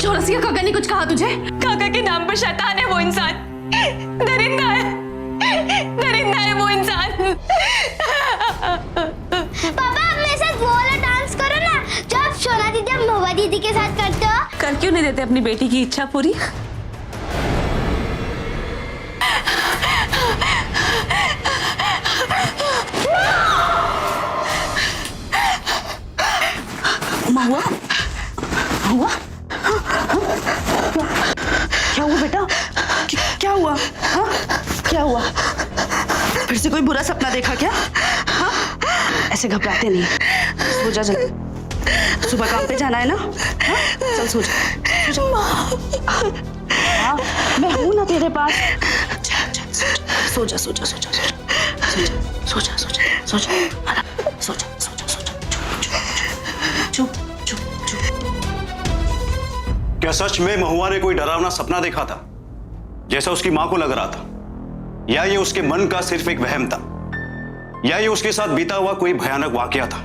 चौरसिया काका ने कुछ कहा तुझे? काका के नाम पर शैतान है वो इंसान, दरिंदा है वो इंसान। पापा आप मेरे साथ वो वाला डांस करो ना जो आप सोना दीदी और महुआ दीदी के साथ करते हो। कर क्यों नहीं देते अपनी बेटी की इच्छा पूरी? महुआ, महुआ, क्या हुआ बेटा? क्या हुआ? हाँ? क्या हुआ? फिर से कोई बुरा सपना देखा क्या? हाँ? ऐसे घबराते नहीं, सो जा जल्दी, सुबह काम पे जाना है ना? हाँ? चल सो जा, हाँ, मैं हूँ ना तेरे पास। सो जा, सो जा, सो जा, सो जा, सो जा, सो जा, सो जा, सो जा, सो जा, सो जा, चुप, चुप, चुप। क्या सच में महुआ ने कोई डरावना सपना देखा था, जैसा उसकी मां को लग रहा था, या ये उसके मन का सिर्फ एक वहम था, या ये उसके साथ बीता हुआ कोई भयानक वाकया था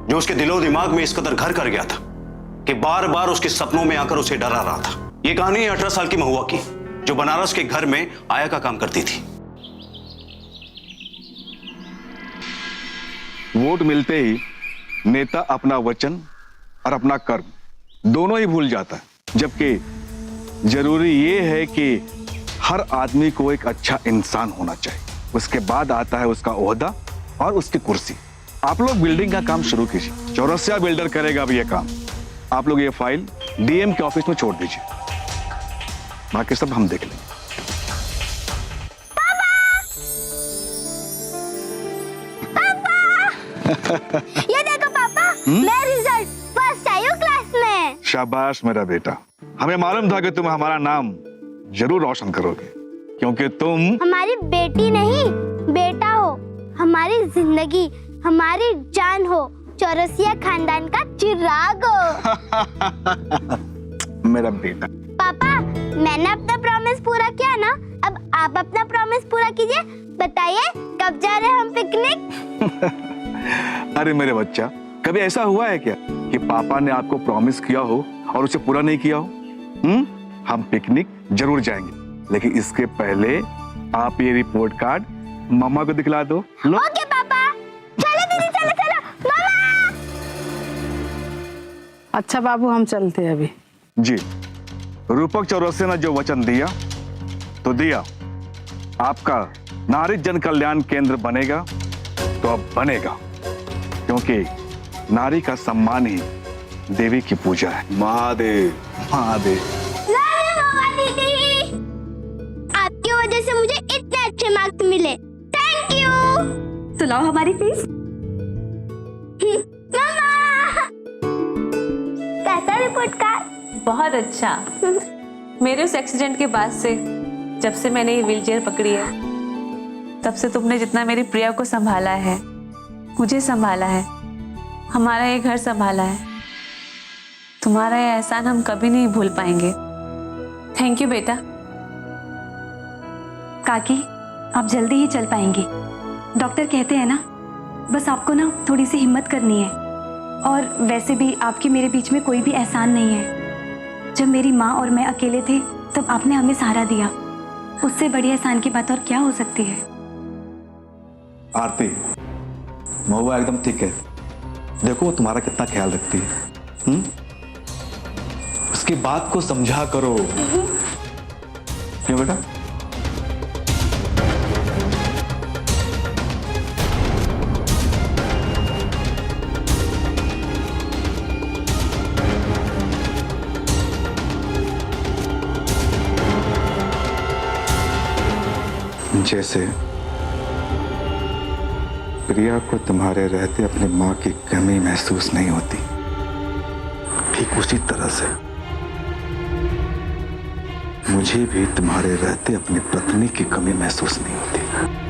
जो उसके दिलो दिमाग में इस कदर घर कर गया था कि बार बार उसके सपनों में आकर उसे डरा रहा था। ये कहानी है 18 साल की महुआ की, जो बनारस के घर में आया का काम करती थी। वोट मिलते ही नेता अपना वचन और अपना कर्म दोनों ही भूल जाता है, जबकि जरूरी ये है कि हर आदमी को एक अच्छा इंसान होना चाहिए। उसके बाद आता है उसका ओहदा और उसकी कुर्सी। आप लोग बिल्डिंग का काम शुरू कीजिए, चौरसिया बिल्डर करेगा अब ये काम। आप लोग ये फाइल डीएम के ऑफिस में छोड़ दीजिए, बाकी सब हम देख लेंगे। ये देखो पापा, मैं रिजल्ट फर्स्ट आई हूँ क्लास में। शाबाश मेरा बेटा, हमें मालूम था कि तुम हमारा नाम जरूर रोशन करोगे, क्योंकि तुम हमारी बेटी नहीं बेटा हो, हमारी जिंदगी हमारी जान हो, चौरसिया खानदान का चिराग हो। मेरा बेटा। पापा मैंने अपना प्रॉमिस पूरा किया ना, अब आप अपना प्रॉमिस पूरा कीजिए। बताइए कब जा रहे हैं हम पिकनिक? अरे मेरे बच्चा, कभी ऐसा हुआ है क्या कि पापा ने आपको प्रॉमिस किया हो और उसे पूरा नहीं किया हो? हम पिकनिक जरूर जाएंगे, लेकिन इसके पहले आप ये रिपोर्ट कार्ड मम्मा को दिखला दो। लो। ओके पापा, चलो दीदी, चलो चलो मामा। अच्छा बाबू, हम चलते हैं अभी। जी, रूपक चौरसिया ने जो वचन दिया तो दिया। आपका नारी जन कल्याण केंद्र बनेगा तो अब बनेगा, क्योंकि नारी का सम्मान ही देवी की पूजा है। महादेव महादेव। दीदी, आपकी वजह से मुझे इतने अच्छे मार्क्स मिले, थैंक यू। सुनाओ हमारी फीस। मामा, कैसा रिपोर्ट कार्ड? बहुत अच्छा। मेरे उस एक्सीडेंट के बाद से, जब से मैंने ये व्हीलचेयर पकड़ी है, तब से तुमने जितना मेरी प्रिया को संभाला है, मुझे संभाला है, हमारा ये घर संभाला है, तुम्हारा ये एहसान हम कभी नहीं भूल पाएंगे। थैंक यू बेटा। काकी, आप जल्दी ही चल पाएंगी। डॉक्टर कहते हैं ना, बस आपको ना थोड़ी सी हिम्मत करनी है। और वैसे भी आपके मेरे बीच में कोई भी एहसान नहीं है। जब मेरी माँ और मैं अकेले थे तब आपने हमें सहारा दिया, उससे बड़ी एहसान की बात और क्या हो सकती है। आरती, महुआ एकदम ठीक है। देखो वो तुम्हारा कितना ख्याल रखती है। उसकी बात को समझा करो। क्यों बेटा? जैसे प्रिया को तुम्हारे रहते अपनी माँ की कमी महसूस नहीं होती, ठीक उसी तरह से मुझे भी तुम्हारे रहते अपनी पत्नी की कमी महसूस नहीं होती।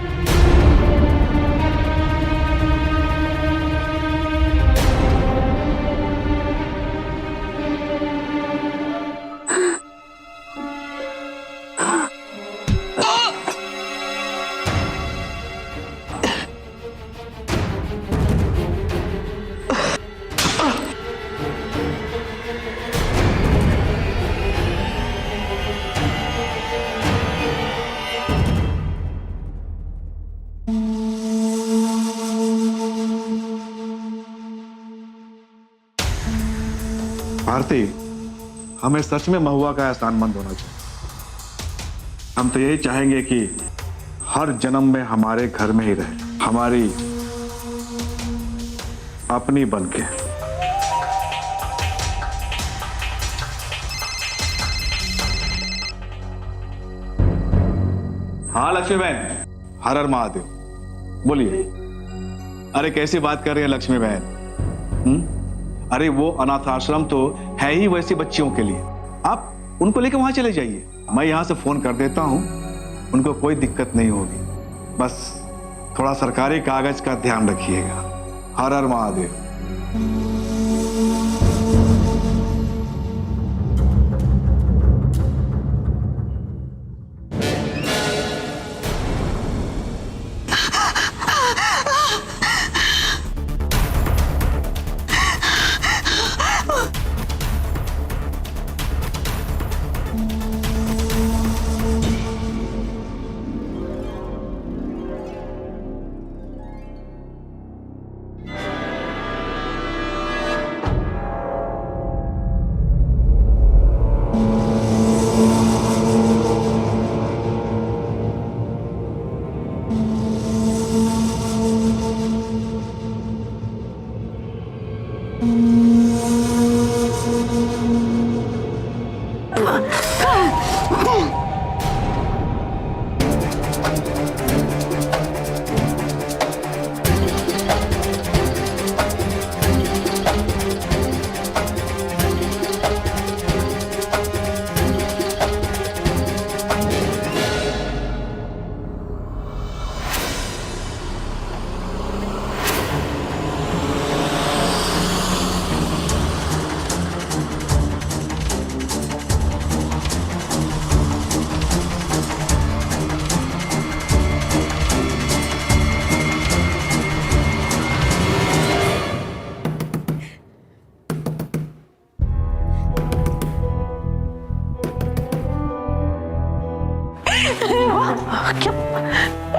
भारती, हमें सच में महुआ का एहसानमंद होना चाहिए। हम तो यही चाहेंगे कि हर जन्म में हमारे घर में ही रहे, हमारी अपनी बनके। हाँ लक्ष्मी बहन, हर हर महादेव। बोलिए। अरे कैसी बात कर रही है लक्ष्मी बहन? अरे वो अनाथ आश्रम तो है ही वैसी बच्चियों के लिए, आप उनको लेकर वहां चले जाइए। मैं यहां से फोन कर देता हूं, उनको कोई दिक्कत नहीं होगी। बस थोड़ा सरकारी कागज का ध्यान रखिएगा। हर हर महादेव।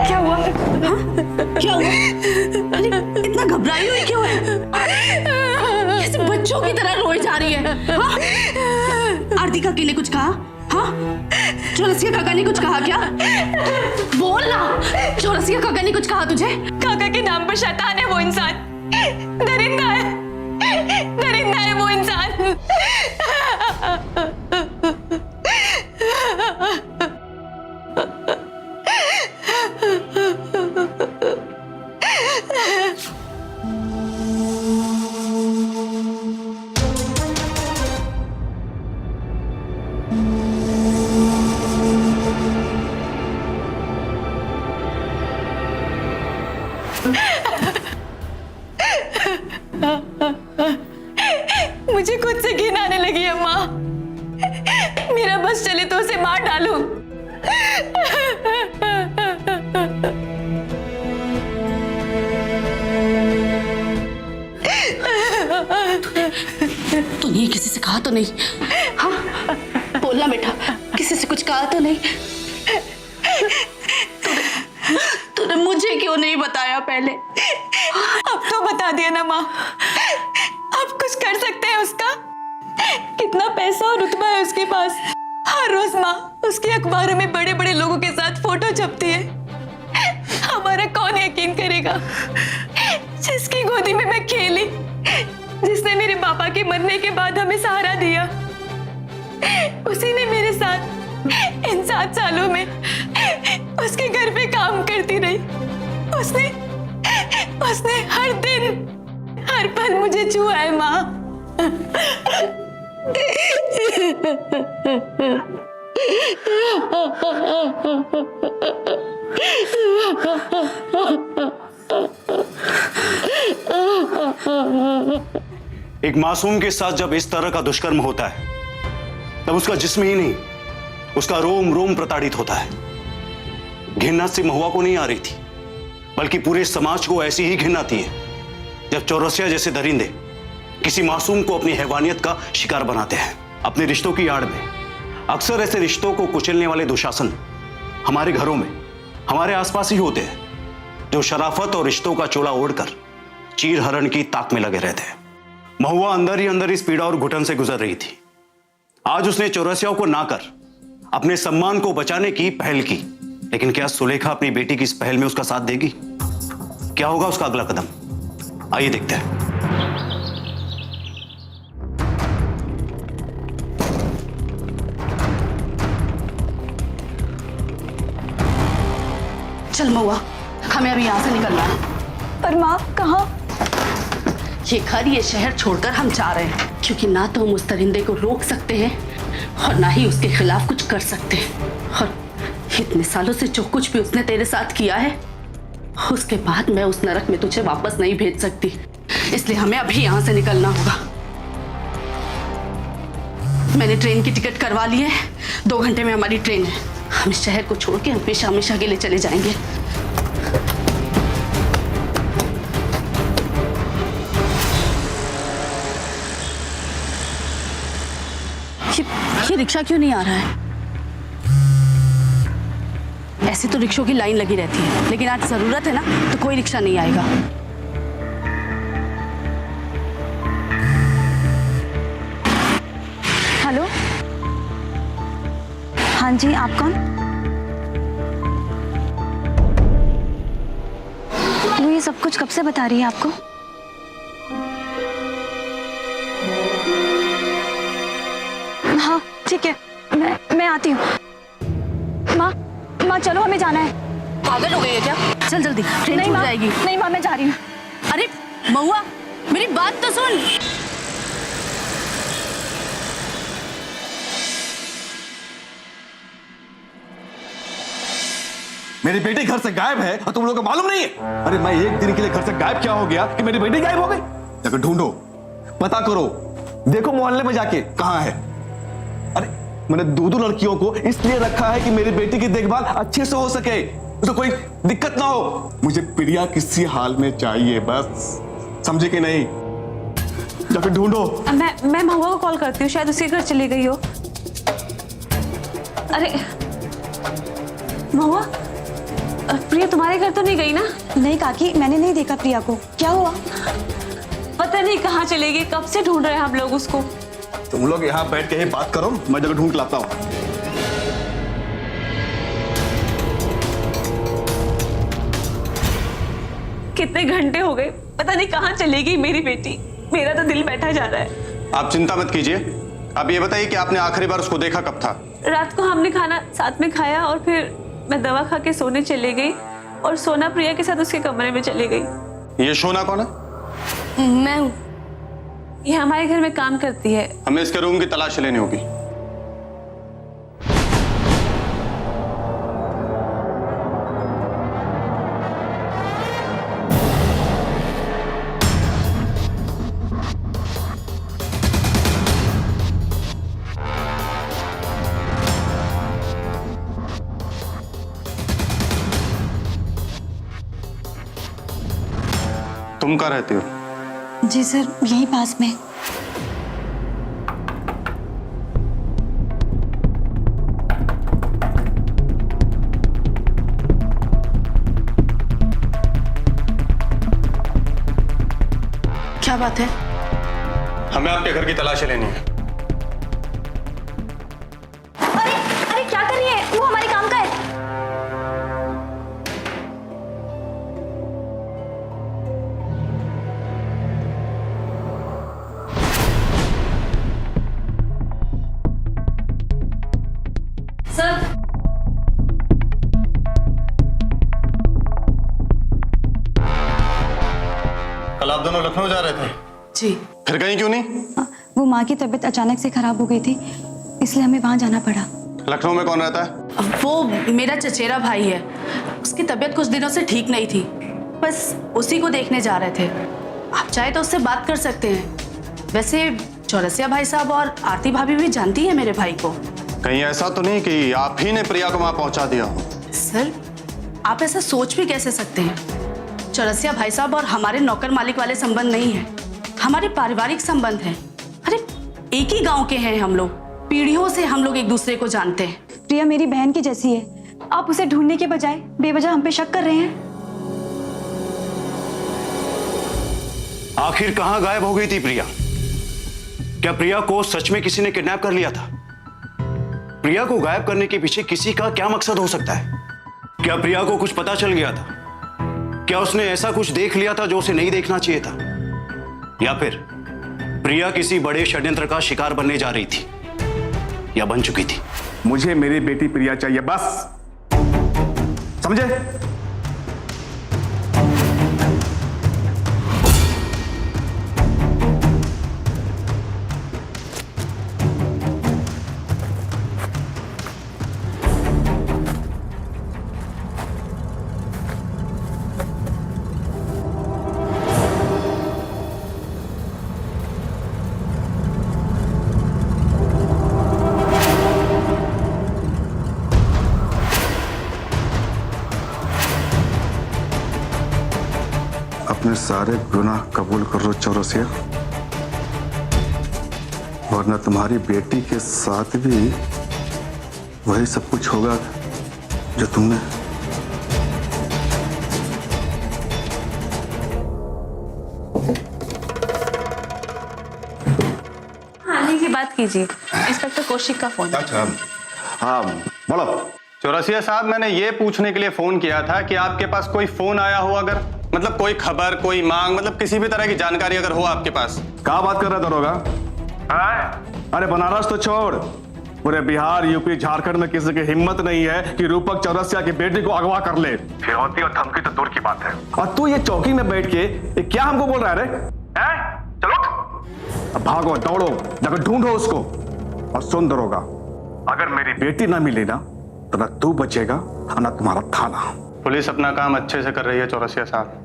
क्या हुआ? क्या हुआ? अरे इतना घबराई हुई क्यों है? कैसे बच्चों की तरह रोई जा रही है? हाँ? आरती काकी ने कुछ कहा? हाँ? चौरसिया काका ने कुछ कहा क्या? बोल ना। चौरसिया काका ने कुछ कहा तुझे? काका के नाम पर शैतान है वो इंसान, दरिंदा है, दरिंदा है वो इंसान। मुझे खुद से घिन आने लगी है माँ। मेरा बस चले तो उसे मार डालूं। तूने किसी से कहा तो नहीं? हाँ? बोलना बेटा, किसी से कुछ कहा तो नहीं? तूने मुझे क्यों नहीं बताया पहले? अब तो बता दिया ना माँ। आप कुछ कर सकते हैं उसका? कितना पैसा और रुतबा है उसके पास। हर रोज माँ उसके अखबारों में बड़े बड़े लोगों के साथ फोटो छपती है। हमारा कौन यकीन करेगा? जिसकी गोदी में मैं खेली, जिसने मेरे पापा के मरने के बाद हमें सहारा दिया, उसी ने मेरे साथ इन 7 सालों में उसके घर पे काम करती रही। उसने हर दिन हर पल मुझे छुआ है माँ। एक मासूम के साथ जब इस तरह का दुष्कर्म होता है तब उसका जिस्म ही नहीं, उसका रोम रोम प्रताड़ित होता है। घृणा से महुआ को नहीं आ रही थी, बल्कि पूरे समाज को ऐसी ही घृणा आती है जब चौरसिया जैसे दरिंदे किसी मासूम को अपनी हैवानियत का शिकार बनाते हैं। अपने रिश्तों की आड़ में अक्सर ऐसे रिश्तों को कुचलने वाले दुशासन हमारे घरों में, हमारे आसपास ही होते हैं, जो शराफत और रिश्तों का चोला ओढ़कर चीर हरण की ताक में लगे रहते हैं। महुआ अंदर ही अंदर इस पीड़ा और घुटन से गुजर रही थी। आज उसने चौरसिया को ना कर अपने सम्मान को बचाने की पहल की, लेकिन क्या सुलेखा अपनी बेटी की इस पहल में उसका साथ देगी? क्या होगा उसका अगला कदम? आइए देखते हैं। चल महुआ, हमें अभी यहाँ से निकलना है। पर माँ कहाँ? ये घर, ये शहर छोड़कर हम जा रहे हैं, क्योंकि ना तो हम उस दरिंदे को रोक सकते हैं और ना ही उसके खिलाफ कुछ कर सकते हैं। और इतने सालों से जो कुछ भी उसने तेरे साथ किया है, उसके बाद मैं उस नरक में तुझे वापस नहीं भेज सकती। इसलिए हमें अभी यहाँ से निकलना होगा। मैंने ट्रेन की टिकट करवा ली है, 2 घंटे में हमारी ट्रेन है। हम इस शहर को छोड़ के हमेशा हमेशा के लिए चले जाएंगे। ये रिक्शा क्यों नहीं आ रहा है? ऐसे तो रिक्शों की लाइन लगी रहती है, लेकिन आज जरूरत है ना, तो कोई रिक्शा नहीं आएगा। हेलो, हाँ जी, आप कौन? वो ये सब कुछ कब से बता रही है आपको? हाँ ठीक है, मैं आती हूँ। माँ चलो, हमें जाना है। पागल हो गई है क्या? चल जल्दी, ट्रेन छूट जाएगी। नहीं माँ, मैं जा रही हूँ। अरे महुआ, मेरी बात तो सुन। मेरी बेटी घर से गायब है और तुम लोगों को मालूम नहीं है? अरे मैं एक दिन के लिए घर से गायब क्या हो गया कि मेरी बेटी गायब हो गई? जाकर ढूंढो, पता करो, देखो मोहल्ले में जाके कहां है। अरे मैंने 2 लड़कियों को इसलिए रखा है कि मेरी बेटी की देखभाल अच्छे से हो सके, उसे कोई दिक्कत ना हो। मुझे प्रिया किसी हाल में चाहिए, बस समझे कि नहीं? जाकर ढूंढो। मैं महुआ को कॉल करती हूँ, शायद उसके घर चली गई हो। अरे महुआ, प्रिया तुम्हारे घर तो नहीं गई ना? नहीं काकी, मैंने नहीं देखा प्रिया को। क्या हुआ? पता नहीं कहाँ चले गई, कब से ढूंढ रहे हैं हम लोग उसको। तुम लोग यहाँ बैठ के ही बात करो, मैं जगह ढूंढ लाता हूँ। कितने घंटे हो गए, पता नहीं कहाँ चली गई मेरी बेटी। मेरा तो दिल बैठा जा रहा है। आप चिंता मत कीजिए। अब ये बताइए कि आपने आखिरी बार उसको देखा कब था? रात को हमने खाना साथ में खाया और फिर मैं दवा खा के सोने चली गई और सोना प्रिया के साथ उसके कमरे में चली गई। ये सोना कौन है? मैं हूँ, ये हमारे घर में काम करती है। हमें इसके रूम की तलाश लेनी होगी। तुम कहाँ रहते हो? जी सर, यहीं पास में। क्या बात है? हमें आपके घर की तलाशी लेनी है। अरे क्या कर रही है? वो हमारे काम का है। सर, कल आप दोनों लखनऊ जा रहे थे? जी। फिर कहीं क्यों नहीं? वो माँ की तबीयत अचानक से खराब हो गई थी, इसलिए हमें वहाँ जाना पड़ा। लखनऊ में कौन रहता है? वो मेरा चचेरा भाई है। उसकी तबीयत कुछ दिनों से ठीक नहीं थी, बस उसी को देखने जा रहे थे। आप चाहे तो उससे बात कर सकते हैं। वैसे चौरसिया भाई साहब और आरती भाभी भी जानती है मेरे भाई को। कहीं ऐसा तो नहीं कि आप ही ने प्रिया को वहां पहुंचा दिया हो? सर, आप ऐसा सोच भी कैसे सकते हैं? चौरसिया भाई साहब और हमारे नौकर मालिक वाले संबंध नहीं है, हमारे पारिवारिक संबंध हैं। अरे एक ही गांव के हैं हम लोग, पीढ़ियों से हम लोग एक दूसरे को जानते हैं। प्रिया मेरी बहन की जैसी है, आप उसे ढूंढने के बजाय बेवजह हम पे शक कर रहे हैं। आखिर कहां गायब हो गई थी प्रिया? क्या प्रिया को सच में किसी ने किडनैप कर लिया था? प्रिया को गायब करने के पीछे किसी का क्या मकसद हो सकता है? क्या प्रिया को कुछ पता चल गया था? क्या उसने ऐसा कुछ देख लिया था जो उसे नहीं देखना चाहिए था? या फिर प्रिया किसी बड़े षड्यंत्र का शिकार बनने जा रही थी या बन चुकी थी? मुझे मेरी बेटी प्रिया चाहिए, बस। समझे? अपने सारे गुनाह कबूल करो चौरसिया, वरना तुम्हारी बेटी के साथ भी वही सब कुछ होगा जो तुमने। आने की बात कीजिए। इंस्पेक्टर कौशिक का फोन। अच्छा, हाँ बोलो। चौरसिया साहब, मैंने ये पूछने के लिए फोन किया था कि आपके पास कोई फोन आया हो, अगर मतलब कोई खबर, कोई मांग, मतलब किसी भी तरह की जानकारी अगर हो आपके पास। क्या बात कर रहा दरोगा? अरे बनारस तो छोड़, पूरे बिहार, यूपी, झारखंड में किसी की हिम्मत नहीं है कि रूपक चौरसिया की बेटी को अगवा कर ले। फिरौती और धमकी तो दूर की बात है, और तू ये चौकी में बैठ के ये क्या हमको बोल रहा है रे? चलो अब भागो, दौड़ो, जाकर ढूंढो उसको। और सुन दरोगा, अगर मेरी बेटी ना मिली ना तो ना तू बचेगा और ना तुम्हारा थाना। पुलिस अपना काम अच्छे से कर रही है चौरसिया साहब।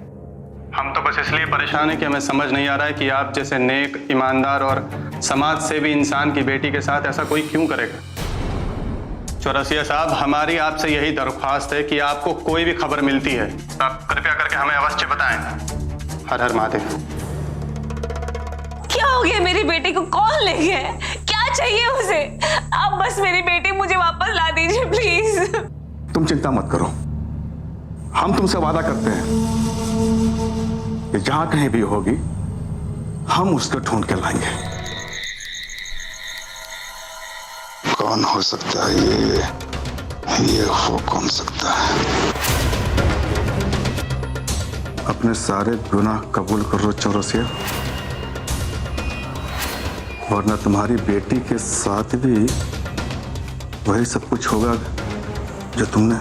हम तो बस इसलिए परेशान हैं कि हमें समझ नहीं आ रहा है कि आप जैसे नेक, ईमानदार और समाज सेवी इंसान की बेटी के साथ ऐसा कोई क्यों करेगा। चौरसिया साहब, हमारी आपसे यही दरख्वास्त है कि आपको कोई भी खबर मिलती है तो आप कृपया करके हमें अवश्य बताएं। हर हर महादेव। क्या हो गया मेरी बेटी को? कौन ले गया है? क्या चाहिए उसे? आप बस मेरी बेटी मुझे वापस ला दीजिए प्लीज। तुम चिंता मत करो, हम तुमसे वादा करते हैं कि जहां कहीं भी होगी हम उसको ढूंढ के लाएंगे। कौन हो सकता है ये हो कौन सकता है? अपने सारे गुनाह कबूल करो चौरसिया, वरना तुम्हारी बेटी के साथ भी वही सब कुछ होगा जो तुमने।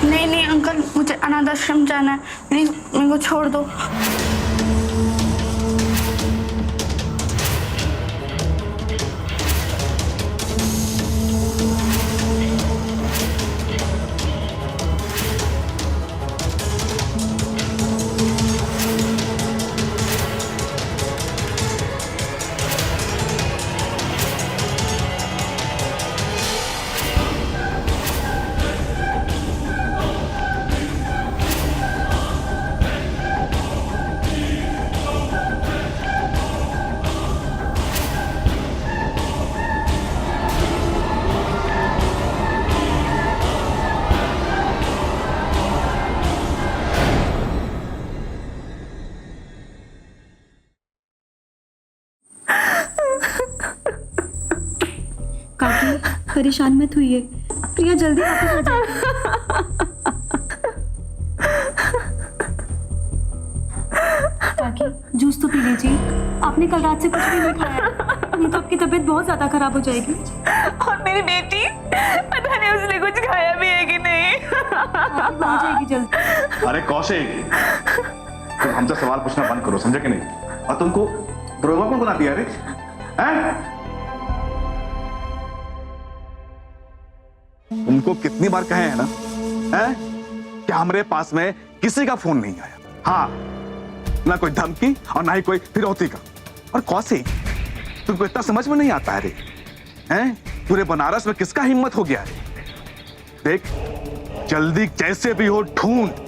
नहीं अंकल, मुझे अनाथ आश्रम जाना है, प्लीज मेरे को छोड़ दो। काकी परेशान मत होइए, प्रिया जल्दी वापस आ जाएगी। काकी जूस तो पी लीजिए, आपने कल रात से कुछ भी नहीं खाया, नहीं तो आपकी तबीयत बहुत ज्यादा खराब हो जाएगी। और मेरी बेटी, पता नहीं उसने कुछ खाया भी है कि नहीं। आ जाएगी जल्दी। अरे कौशिक, तुम हमसे सवाल पूछना बंद करो, समझे कि नहीं? और तुमको दरोगा कौन बना दिया रे? हैं? तुमको कितनी बार कहे हैं ना, हैं? कि हमारे पास में किसी का फोन नहीं आया। हाँ, ना कोई धमकी और ना ही कोई फिरौती का। और कौशिक, तुमको इतना समझ में नहीं आता है रे, हैं? पूरे बनारस में किसका हिम्मत हो गया है? देख, जल्दी कैसे भी हो ढूंढ।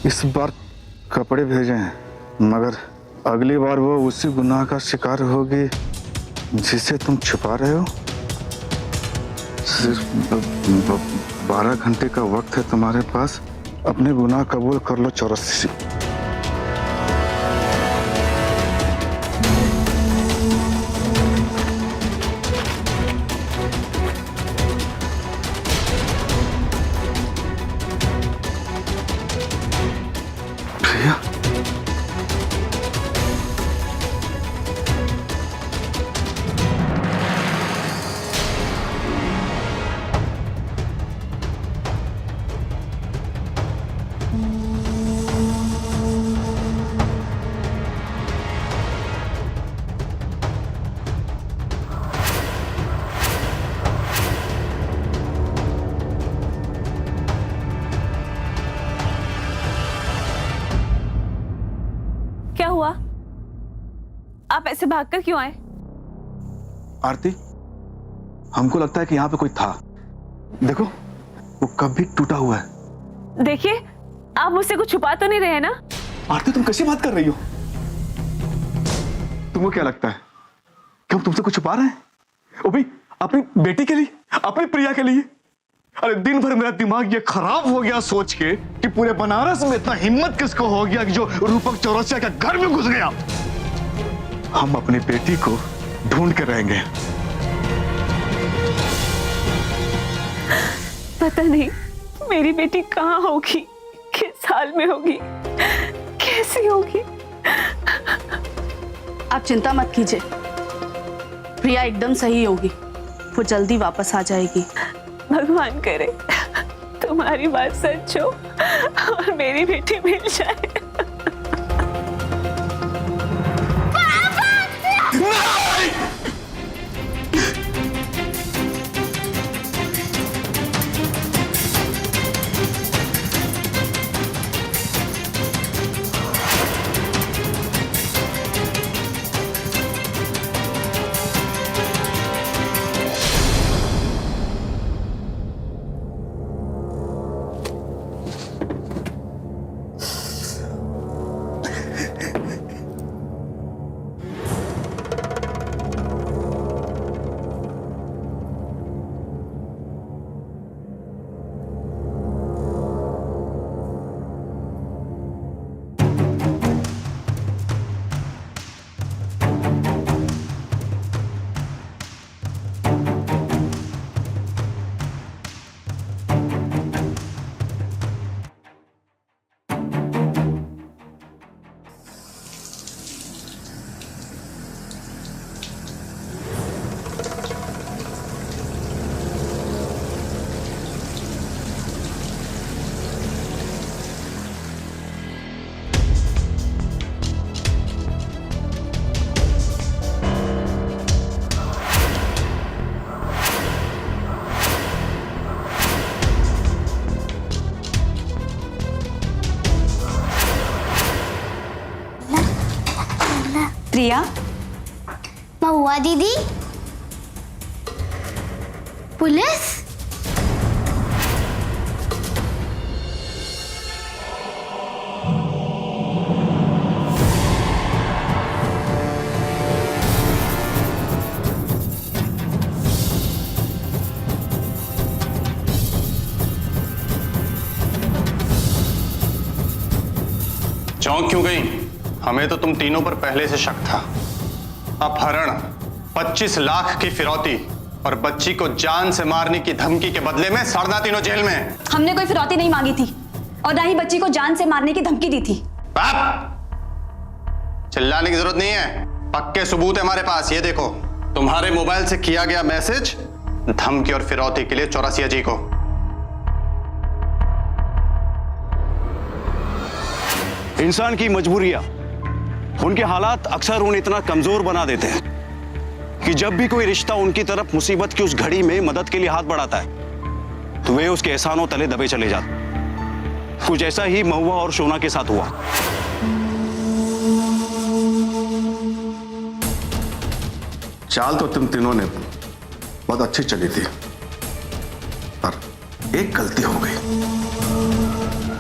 इस बार कपड़े भेजे हैं, मगर अगली बार वो उसी गुनाह का शिकार होगी जिसे तुम छुपा रहे हो। सिर्फ 12 घंटे का वक्त है तुम्हारे पास, अपने गुनाह कबूल कर लो चौरसी। प्रिया, क्या हुआ? आप ऐसे भागकर क्यों आए? आरती, हमको लगता है कि यहाँ पे कोई था। देखो, वो कब भी टूटा हुआ है। देखिए, आप मुझसे कुछ छुपा तो नहीं रहे ना? आरती, तुम कैसी बात कर रही हो? तुमको क्या लगता है कि हम तुमसे कुछ छुपा रहे हैं? वो भी अपनी बेटी के लिए, अपनी प्रिया के लिए। अरे दिन भर मेरा दिमाग ये खराब हो गया सोच के कि पूरे बनारस में इतना हिम्मत किसको हो गया कि जो रूपक चौरसिया के घर में घुस गया। हम अपनी बेटी को ढूंढ के रहेंगे। पता नहीं मेरी बेटी कहाँ होगी, किस हाल में होगी, कैसी होगी। आप चिंता मत कीजिए, प्रिया एकदम सही होगी, वो जल्दी वापस आ जाएगी। भगवान करे तुम्हारी बात सच हो और मेरी बेटी मिल जाए। प्रिया, महुआ दीदी, पुलिस। चौंक क्यों गई? हमें तो तुम तीनों पर पहले से शक था। अपहरण, 25 लाख की फिरौती और बच्ची को जान से मारने की धमकी के बदले में सड़ना तीनों जेल में। हमने कोई फिरौती नहीं मांगी थी और ना ही बच्ची को जान से मारने की धमकी दी थी। चिल्लाने की जरूरत नहीं है, पक्के सबूत है हमारे पास। ये देखो, तुम्हारे मोबाइल से किया गया मैसेज धमकी और फिरौती के लिए चौरसिया जी को। इंसान की मजबूरियां, उनके हालात अक्सर उन्हें इतना कमजोर बना देते हैं कि जब भी कोई रिश्ता उनकी तरफ मुसीबत की उस घड़ी में मदद के लिए हाथ बढ़ाता है तो वे उसके एहसानों तले दबे चले जाते। कुछ ऐसा ही महुआ और शोना के साथ हुआ। चाल तो तुम तीनों ने बहुत अच्छी चली थी, पर एक गलती हो गई।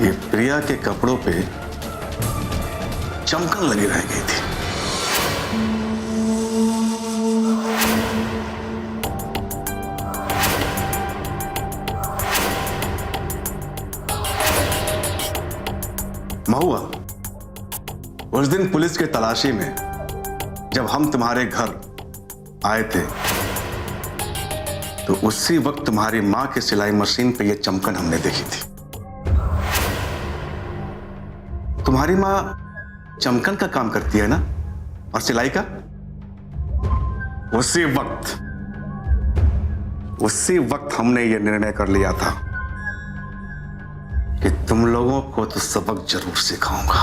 ये प्रिया के कपड़ों पे चमकन लगी रह गई थी। महुआ, उस दिन पुलिस के तलाशी में जब हम तुम्हारे घर आए थे तो उसी वक्त तुम्हारी मां के सिलाई मशीन पे ये चमकन हमने देखी थी। तुम्हारी मां चमकन का काम करती है ना, और सिलाई का? उसी वक्त हमने ये निर्णय कर लिया था कि तुम लोगों को तो सबक जरूर सिखाऊंगा।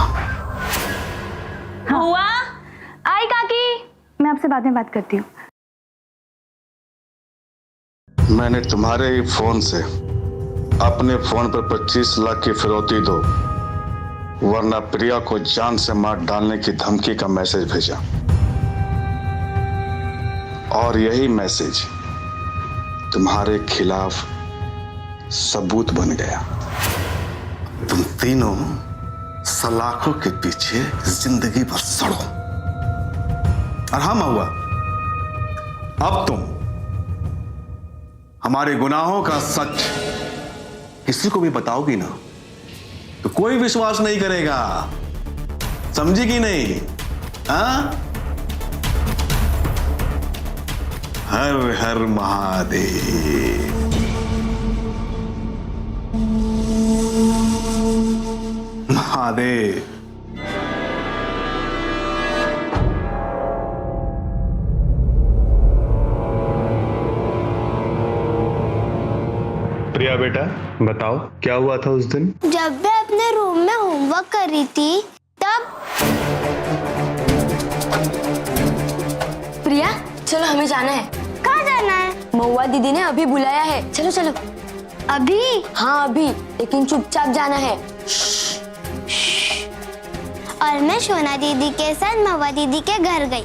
हुआ आई काकी, मैं आपसे बाद में बात करती हूँ। मैंने तुम्हारे ही फोन से अपने फोन पर 25 लाख की फिरौती दो, वरना प्रिया को जान से मार डालने की धमकी का मैसेज भेजा, और यही मैसेज तुम्हारे खिलाफ सबूत बन गया। तुम तीनों सलाखों के पीछे जिंदगी भर सड़ो। और हाँ महुआ, अब तुम हमारे गुनाहों का सच किसी को भी बताओगी ना तो कोई विश्वास नहीं करेगा, समझी कि नहीं? हाँ? हर हर महादेव। महादेव। प्रिया बेटा, बताओ क्या हुआ था उस दिन? जब मैं अपने रूम में होमवर्क कर रही थी तब। प्रिया, चलो हमें जाना है। कहाँ जाना है? महुआ दीदी ने अभी बुलाया है, चलो चलो। अभी? हाँ अभी, लेकिन चुपचाप जाना है। और मैं शोना दीदी के साथ महुआ दीदी के घर गई।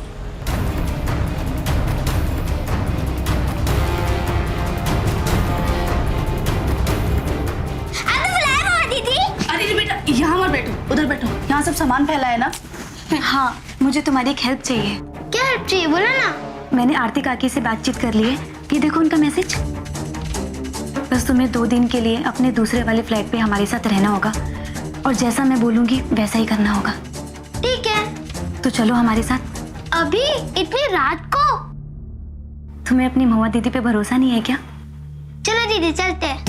अरे बेटा, यहाँ मत बैठो, उधर बैठो। यहाँ सब सामान फैला है ना। हाँ, मुझे तुम्हारी एक हेल्प चाहिए। क्या हेल्प चाहिए, बोलो ना। मैंने आरती काकी से बातचीत कर ली है, ये देखो उनका मैसेज। बस तुम्हें 2 दिन के लिए अपने दूसरे वाले फ्लैट पे हमारे साथ रहना होगा, और जैसा मैं बोलूंगी वैसा ही करना होगा। ठीक है, तो चलो हमारे साथ। अभी इतनी रात को? तुम्हें अपनी महुआ दीदी पे भरोसा नहीं है क्या? चलो दीदी चलते हैं।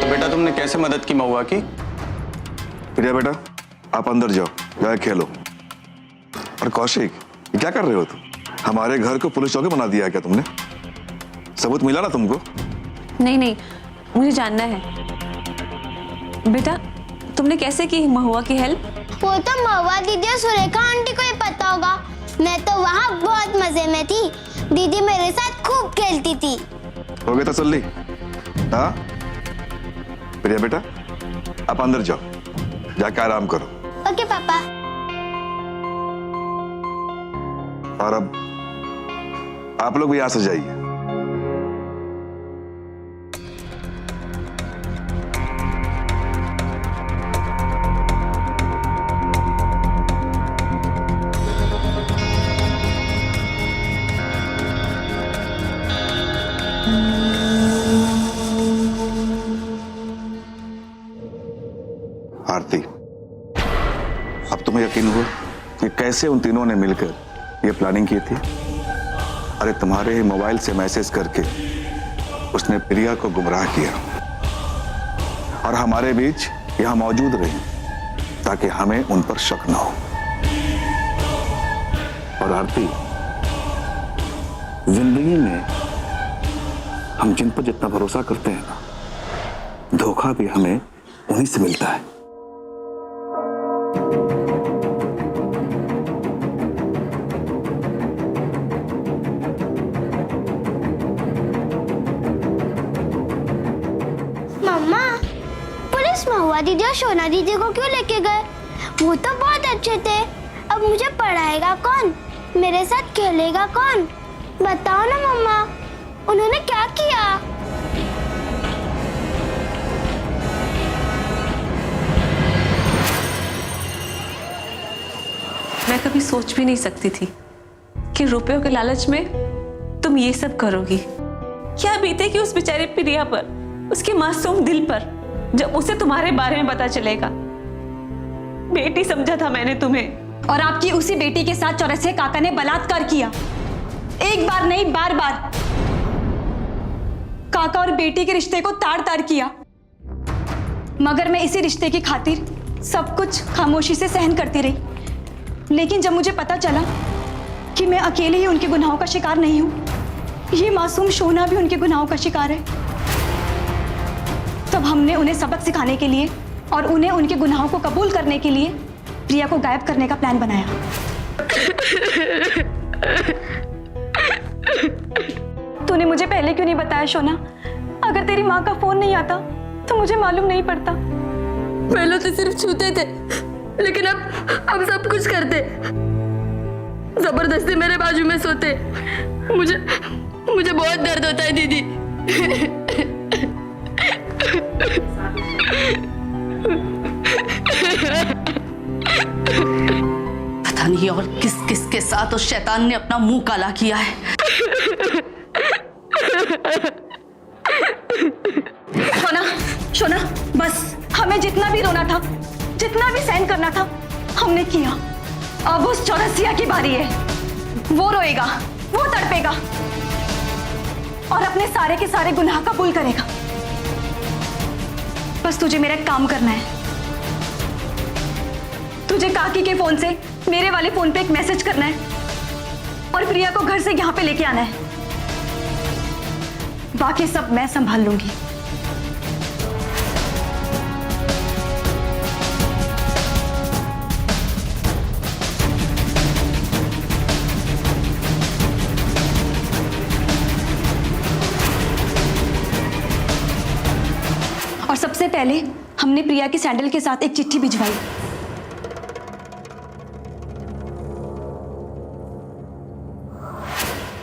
तो बेटा तुमने कैसे मदद की महुआ की? प्रिया बेटा, आप अंदर जाओ, जाके खेलो। और कौशिक, ये क्या कर रहे हो तुम? हमारे घर को पुलिस चौकी बना दिया है क्या तुमने? सबूत मिला ना तुमको? नहीं नहीं, मुझे जानना है बेटा, तुमने कैसे की महुआ की हेल्प? वो तो महुआ दीदी और सुरेखा आंटी को ही पता होगा। मैं तो वहाँ बहुत मजे में थी, दीदी मेरे साथ खूब खेलती थी। हो गई तसल्ली? हाँ प्रिया बेटा, आप अंदर जाओ, जाके आराम करो। ओके पापा। और अब आप लोग भी यहां से जाइए। आरती, अब तुम्हें यकीन हुआ कि कैसे उन तीनों ने मिलकर ये प्लानिंग की थी? अरे तुम्हारे मोबाइल से मैसेज करके उसने प्रिया को गुमराह किया और हमारे बीच यहां मौजूद रही ताकि हमें उन पर शक न हो। और आरती, जिंदगी में हम जिन पर जितना भरोसा करते हैं ना, धोखा भी हमें उन्हीं से मिलता है। मम्मा, पुलिस महुआ दीदी और सोना दीदी को क्यों लेके गए? वो तो बहुत अच्छे थे। अब मुझे पढ़ाएगा कौन? मेरे साथ खेलेगा कौन? बताओ ना मम्मा, उन्होंने क्या किया? मैं कभी सोच भी नहीं सकती थी कि रुपयों के लालच में तुम ये सब करोगी। क्या बीतेगी उस बेचारी प्रिया पर, उसके मासूम दिल पर, जब उसे तुम्हारे बारे में पता चलेगा। बेटी समझा था मैंने तुम्हें। और आपकी उसी बेटी के साथ चौरसिया काका ने बलात्कार किया। एक बार नहीं, बार बार। काका और बेटी के रिश्ते को ताड़ ताड़ किया, मगर मैं इसी रिश्ते की खातिर सब कुछ खामोशी से सहन करती रही। लेकिन जब मुझे पता चला कि मैं अकेले ही उनके गुनाहों का शिकार नहीं हूं, ये मासूम शोना भी उनके गुनाहों का शिकार है, तब हमने उन्हें सबक सिखाने के लिए और उन्हें उनके गुनाहों को कबूल करने के लिए प्रिया को गायब करने का प्लान बनाया। तूने मुझे पहले क्यों नहीं बताया शोना? अगर तेरी माँ का फोन नहीं आता तो मुझे मालूम नहीं पड़ता। पहले तो सिर्फ छूते थे, लेकिन अब सब कुछ करते। जबरदस्ती मेरे बाजू में सोते। मुझे बहुत दर्द होता है दीदी। पता नहीं और किस किस के साथ उस शैतान ने अपना मुंह काला किया है। शोना, शोना, बस। हमें जितना भी रोना था, जितना भी सहन करना था, हमने किया। अब उस चौरसिया की बारी है। वो रोएगा, वो तड़पेगा और अपने सारे के सारे गुनाह कबूल करेगा। बस तुझे मेरा एक काम करना है। तुझे काकी के फोन से मेरे वाले फोन पे एक मैसेज करना है और प्रिया को घर से यहाँ पे लेके आना है। बाकी सब मैं संभाल लूंगी। और सबसे पहले हमने प्रिया के सैंडल के साथ एक चिट्ठी भिजवाई,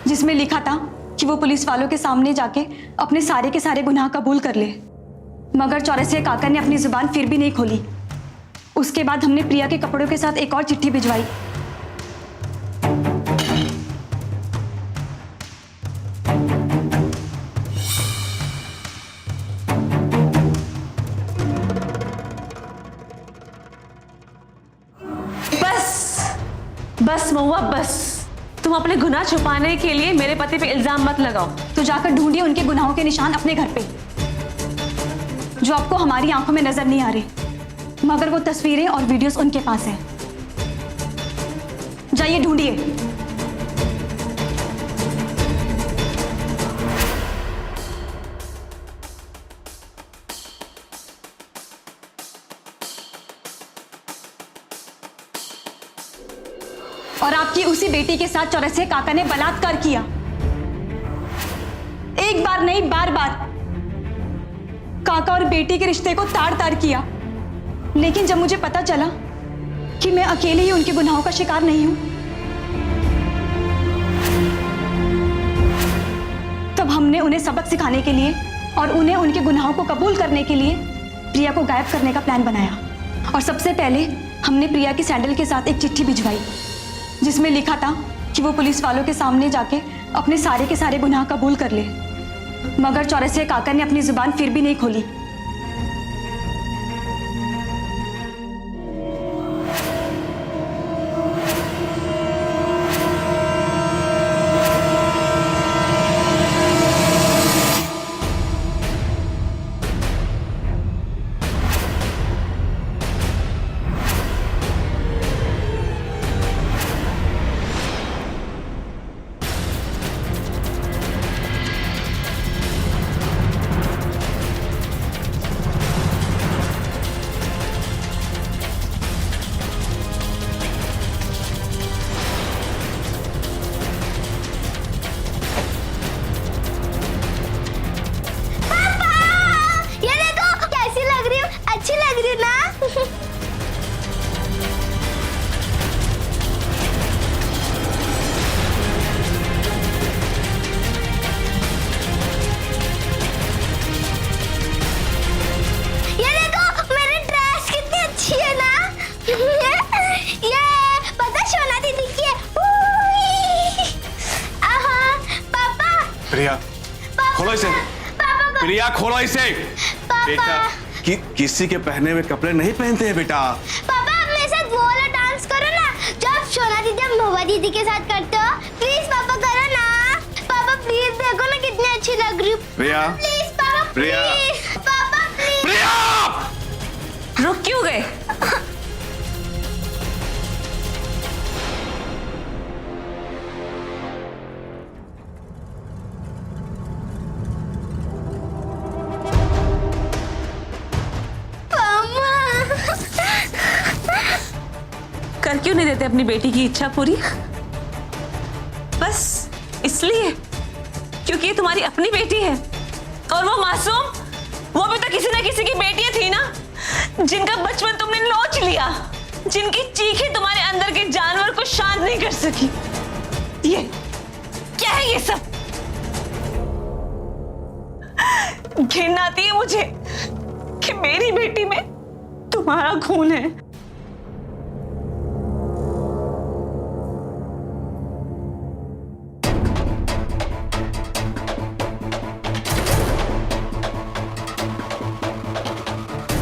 जिसमें लिखा था कि वो पुलिस वालों के सामने जाके अपने सारे के सारे गुनाह कबूल कर ले। मगर चौरसिया काका ने अपनी जुबान फिर भी नहीं खोली। उसके बाद हमने प्रिया के कपड़ों के साथ एक और चिट्ठी भिजवाई। बस महुआ, बस। तुम अपने गुनाह छुपाने के लिए मेरे पति पे इल्जाम मत लगाओ। तो जाकर ढूंढिए उनके गुनाहों के निशान अपने घर पे, जो आपको हमारी आंखों में नजर नहीं आ रहे, मगर वो तस्वीरें और वीडियोस उनके पास हैं। जाइए ढूंढिए। और आपकी उसी बेटी के साथ चौरसिया काका ने बलात्कार किया। एक बार नहीं, बार बार। काका और बेटी के रिश्ते को ताड़ ताड़ किया। लेकिन जब मुझे पता चला कि मैं अकेले ही उनके गुनाहों का शिकार नहीं हूं, तब हमने उन्हें सबक सिखाने के लिए और उन्हें उनके गुनाहों को कबूल करने के लिए प्रिया को गायब करने का प्लान बनाया। और सबसे पहले हमने प्रिया की सैंडल के साथ एक चिट्ठी भिजवाई, जिसमें लिखा था कि वो पुलिस वालों के सामने जाके अपने सारे के सारे गुनाह कबूल कर ले। मगर चौरसिया काका ने अपनी जुबान फिर भी नहीं खोली। प्रिया खोलो इसे, प्रिया खोलो इसे। बेटा किसी के पहने हुए कपड़े नहीं पहनते हैं बेटा। पापा आप मेरे साथ वो वाला डांस करो ना जो आप सोना दीदी और महुआ दीदी के साथ करते हो। प्लीज पापा करो ना। पापा प्लीज देखो ना कितनी अच्छी लग रही हूँ। प्रिया प्लीज पापा प्रिया प्लीज पापा प्लीज। प्रिया रुक क्यों गए? कर क्यों नहीं देते अपनी बेटी की इच्छा पूरी? बस इसलिए क्योंकि ये तुम्हारी अपनी बेटी है। और वो मासूम, वो भी तो किसी ना किसी की बेटी थी ना, जिनका बचपन तुमने नोच लिया, जिनकी चीखें तुम्हारे अंदर के जानवर को शांत नहीं कर सकी। ये क्या है ये सब? घिन आती है मुझे कि मेरी बेटी में तुम्हारा खून है।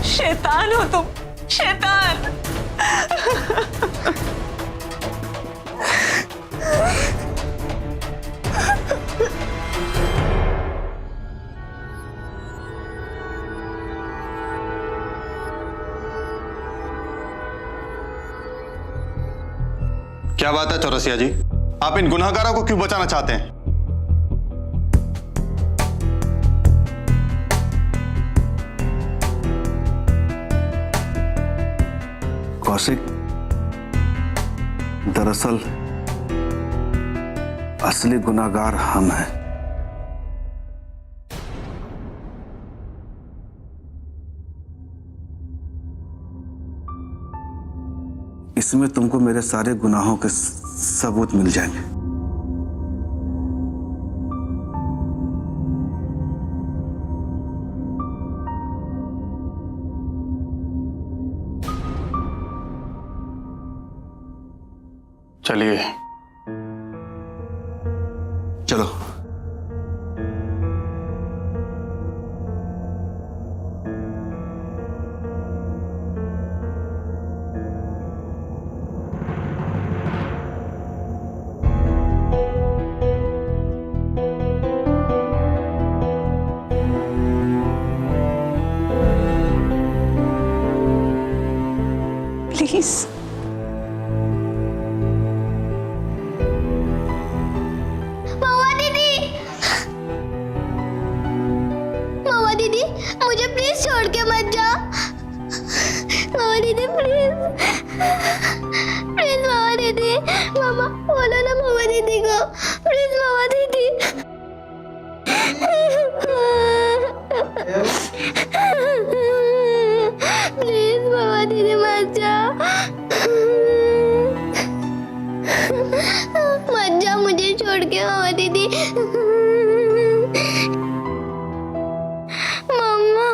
शैतान हो तुम, शैतान। क्या बात है चौरसिया जी, आप इन गुनहगारों को क्यों बचाना चाहते हैं? कौशिक, दरअसल असली गुनाहगार हम हैं। इसमें तुमको मेरे सारे गुनाहों के सबूत मिल जाएंगे। चलिए चलो। प्लीज महुआ दीदी, महुआ दीदी मुझे प्लीज छोड़ के मत जाओ। महुआ दीदी प्लीज, प्लीज महुआ दीदी। मामा बोलो ना महुआ दीदी को, प्लीज महुआ दीदी। प्लीज महुआ दीदी मत जाओ, मत जाओ मुझे छोड़ के महुआ दीदी। मम्मा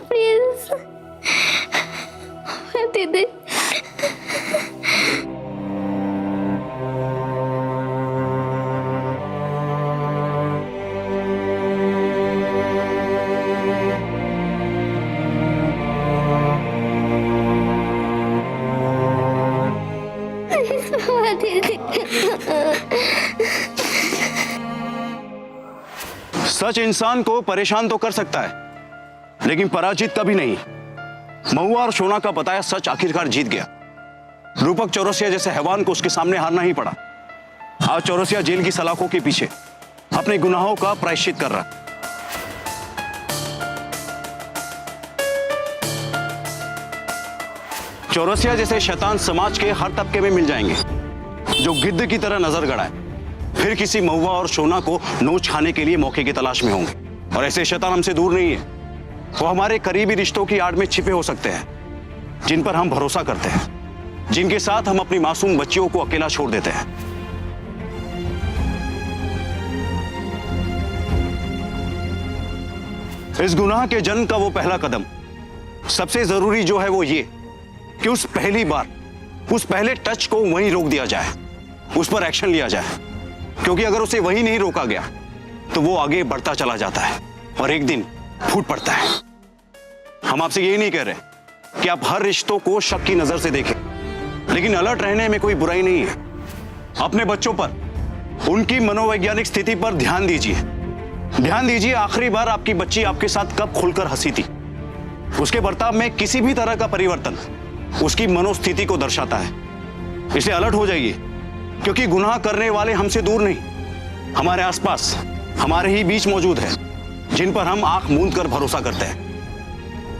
प्लीज दीदी। महुआ दीदी। सच इंसान को परेशान तो कर सकता है, लेकिन पराजित कभी नहीं। महुआ और शोना का बताया सच आखिरकार जीत गया। रूपक चौरसिया जैसे हैवान को उसके सामने हारना ही पड़ा। आज चौरसिया जेल की सलाखों के पीछे अपने गुनाहों का प्रायश्चित कर रहा है। चौरसिया जैसे शैतान समाज के हर तबके में मिल जाएंगे जो गिद्ध की तरह नजर गड़ाए, फिर किसी महुआ और शोना को नोच खाने के लिए मौके की तलाश में होंगे। और ऐसे शैतान हमसे दूर नहीं है, वो हमारे करीबी रिश्तों की आड़ में छिपे हो सकते हैं, जिन पर हम भरोसा करते हैं, जिनके साथ हम अपनी मासूम बच्चियों को अकेला छोड़ देते हैं। इस गुनाह के जन्म का वो पहला कदम, सबसे जरूरी जो है वो ये कि उस पहली बार, उस पहले टच को वहीं रोक दिया जाए, उस पर एक्शन लिया जाए। क्योंकि अगर उसे वहीं नहीं रोका गया तो वो आगे बढ़ता चला जाता है और एक दिन फूट पड़ता है। हम आपसे यही नहीं कह रहे कि आप हर रिश्तों को शक की नजर से देखें, लेकिन अलर्ट रहने में कोई बुराई नहीं है। अपने बच्चों पर, उनकी मनोवैज्ञानिक स्थिति पर ध्यान दीजिए। ध्यान दीजिए आखिरी बार आपकी बच्ची आपके साथ कब खुलकर हंसी थी। उसके बर्ताव में किसी भी तरह का परिवर्तन उसकी मनोस्थिति को दर्शाता है। इसलिए अलर्ट हो जाइए, क्योंकि गुनाह करने वाले हमसे दूर नहीं, हमारे आसपास, हमारे ही बीच मौजूद है, जिन पर हम आंख मूंद कर भरोसा करते हैं।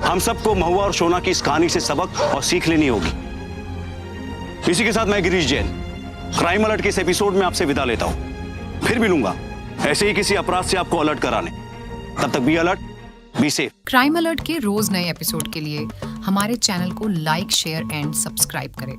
हम सबको महुआ और शोना की इस कहानी से सबक और सीख लेनी होगी। इसी के साथ मैं गिरीश जैन क्राइम अलर्ट के इस एपिसोड में आपसे विदा लेता हूं। फिर मिलूंगा ऐसे ही किसी अपराध से आपको अलर्ट कराने। तब तक be alert, be safe. Crime alert के रोज नए एपिसोड के लिए हमारे चैनल को लाइक, शेयर एंड सब्सक्राइब करें।